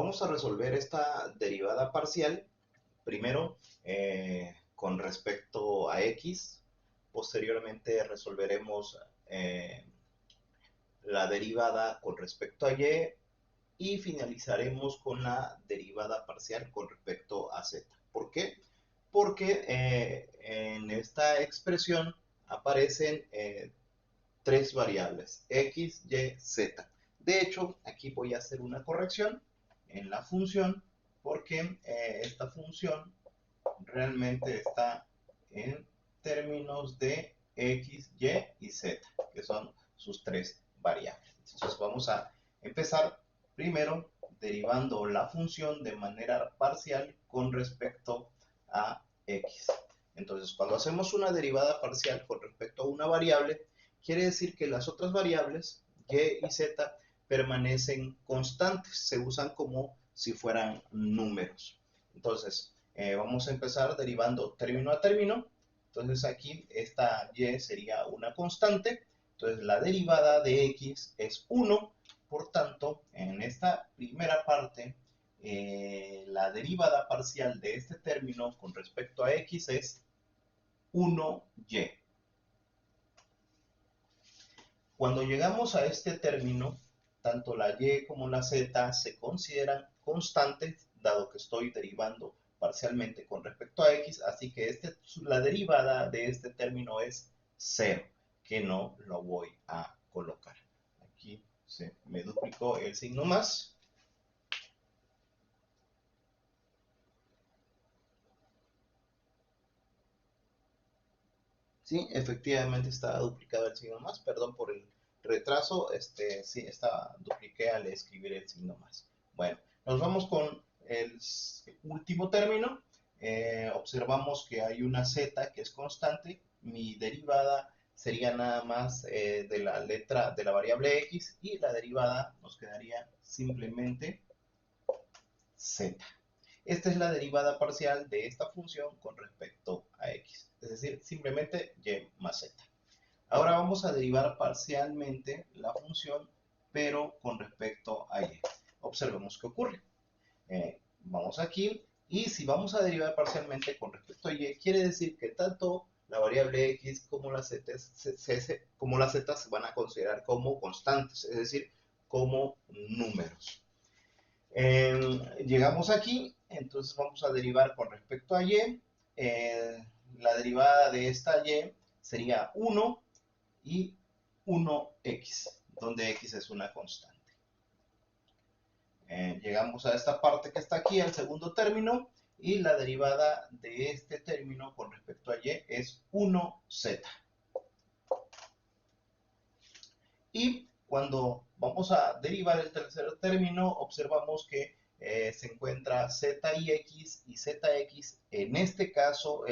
Vamos a resolver esta derivada parcial, primero con respecto a x, posteriormente resolveremos la derivada con respecto a y finalizaremos con la derivada parcial con respecto a z. ¿Por qué? Porque en esta expresión aparecen tres variables, x, y, z. De hecho, aquí voy a hacer una corrección en la función porque esta función realmente está en términos de x, y z, que son sus tres variables. Entonces vamos a empezar primero derivando la función de manera parcial con respecto a x. Entonces, cuando hacemos una derivada parcial con respecto a una variable, quiere decir que las otras variables, y z, permanecen constantes, se usan como si fueran números. Entonces, vamos a empezar derivando término a término. Entonces aquí esta y sería una constante. Entonces la derivada de x es 1. Por tanto, en esta primera parte, la derivada parcial de este término con respecto a x es 1y. Cuando llegamos a este término, tanto la y como la z se consideran constantes, dado que estoy derivando parcialmente con respecto a x, así que la derivada de este término es 0, que no lo voy a colocar. Aquí se me duplicó el signo más. Sí, efectivamente está duplicado el signo más, perdón por el retraso, sí, dupliqué al escribir el signo más. Bueno, nos vamos con el último término. Observamos que hay una z que es constante. Mi derivada sería nada más de la letra de la variable x y la derivada nos quedaría simplemente z. Esta es la derivada parcial de esta función con respecto a x, es decir, simplemente y más z. Ahora vamos a derivar parcialmente la función, pero con respecto a y. Observemos qué ocurre. Vamos aquí, y si vamos a derivar parcialmente con respecto a y, quiere decir que tanto la variable x como la z, se van a considerar como constantes, es decir, como números. Llegamos aquí, entonces vamos a derivar con respecto a y. La derivada de esta y sería 1 y 1x, donde x es una constante. Llegamos a esta parte que está aquí, al segundo término, y la derivada de este término con respecto a y es 1z. Y cuando vamos a derivar el tercer término, observamos que se encuentra z y x, y zx en este caso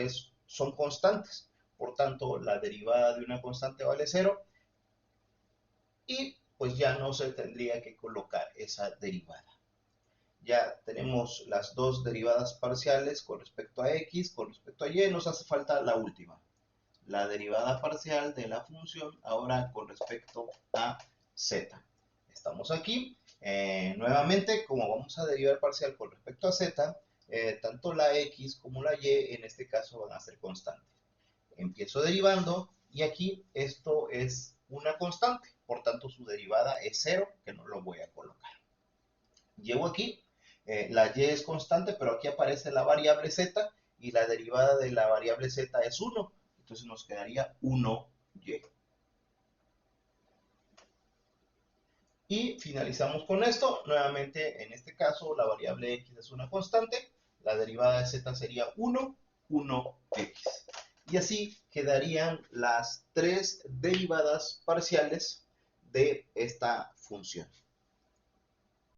son constantes. Por tanto, la derivada de una constante vale 0 y pues ya no se tendría que colocar esa derivada. Ya tenemos las dos derivadas parciales con respecto a x, con respecto a y, nos hace falta la última, la derivada parcial de la función ahora con respecto a z. Estamos aquí. Nuevamente, como vamos a derivar parcial con respecto a z, tanto la x como la y en este caso van a ser constantes. Empiezo derivando y aquí esto es una constante, por tanto su derivada es 0, que no lo voy a colocar. Llego aquí, la y es constante, pero aquí aparece la variable z y la derivada de la variable z es 1, entonces nos quedaría 1y. Y finalizamos con esto. Nuevamente, en este caso, la variable x es una constante. La derivada de z sería 1, 1x. Y así quedarían las tres derivadas parciales de esta función.